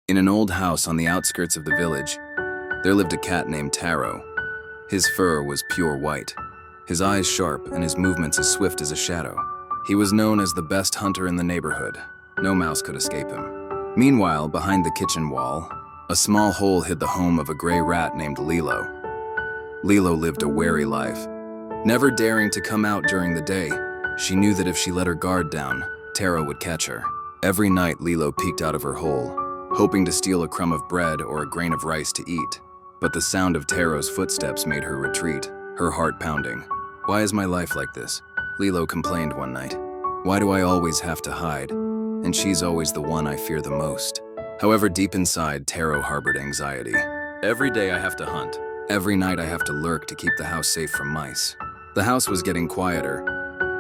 In an old house on the outskirts of the village, there lived a cat named Taro. His fur was pure white, his eyes sharp, and his movements as swift as a shadow. He was known as the best hunter in the neighborhood. No mouse could escape him. Meanwhile, behind the kitchen wall, a small hole hid the home of a gray rat named Lilo. Lilo lived a wary life, never daring to come out during the day. She knew that if she let her guard down, Taro would catch her. Every night, Lilo peeked out of her hole, hoping to steal a crumb of bread or a grain of rice to eat. But the sound of Taro's footsteps made her retreat, her heart pounding. "Why is my life like this?" Lilo complained one night. "Why do I always have to hide? And she's always the one I fear the most." However, deep inside, Taro harbored anxiety. "Every day I have to hunt. Every night I have to lurk to keep the house safe from mice." The house was getting quieter,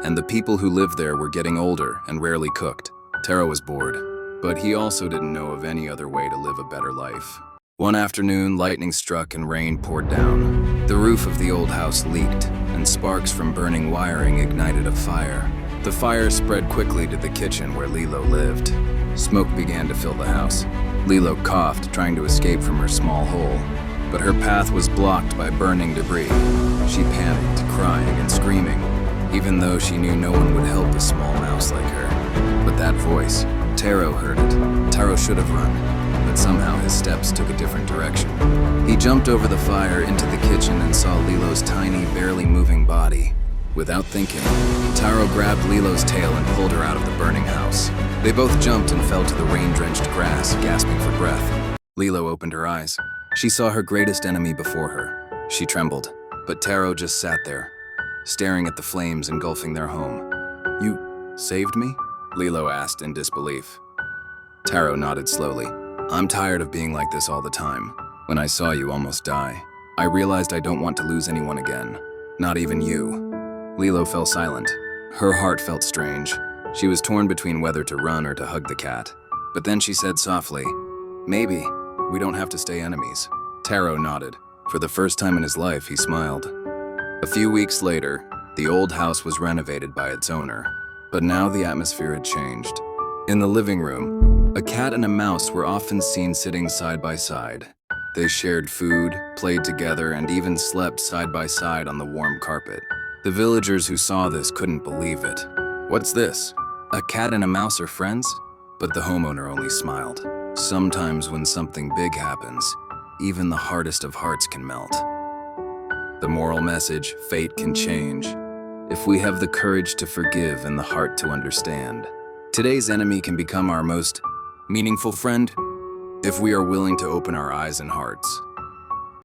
and the people who lived there were getting older and rarely cooked. Taro was bored, but he also didn't know of any other way to live a better life. One afternoon, lightning struck and rain poured down. The roof of the old house leaked, and sparks from burning wiring ignited a fire. The fire spread quickly to the kitchen where Lilo lived. Smoke began to fill the house. Lilo coughed, trying to escape from her small hole, but her path was blocked by burning debris. She panicked, crying and screaming, even though she knew no one would help a small mouse like her. But that voice, Taro heard it. Taro should have run, but somehow his steps took a different direction. He jumped over the fire into the kitchen and saw Lilo's tiny, barely moving body. Without thinking, Taro grabbed Lilo's tail and pulled her out of the burning house. They both jumped and fell to the rain-drenched grass, gasping for breath. Lilo opened her eyes. She saw her greatest enemy before her. She trembled, but Taro just sat there, staring at the flames engulfing their home. "You saved me?" Lilo asked in disbelief. Taro nodded slowly. "I'm tired of being like this all the time. When I saw you almost die, I realized I don't want to lose anyone again. Not even you." Lilo fell silent. Her heart felt strange. She was torn between whether to run or to hug the cat. But then she said softly, "Maybe we don't have to stay enemies." Taro nodded. For the first time in his life, he smiled. A few weeks later, the old house was renovated by its owner. But now the atmosphere had changed. In the living room, a cat and a mouse were often seen sitting side by side. They shared food, played together, and even slept side by side on the warm carpet. The villagers who saw this couldn't believe it. "What's this? A cat and a mouse are friends?" But the homeowner only smiled. Sometimes when something big happens, even the hardest of hearts can melt. The moral message: fate can change if we have the courage to forgive and the heart to understand. Today's enemy can become our most meaningful friend if we are willing to open our eyes and hearts.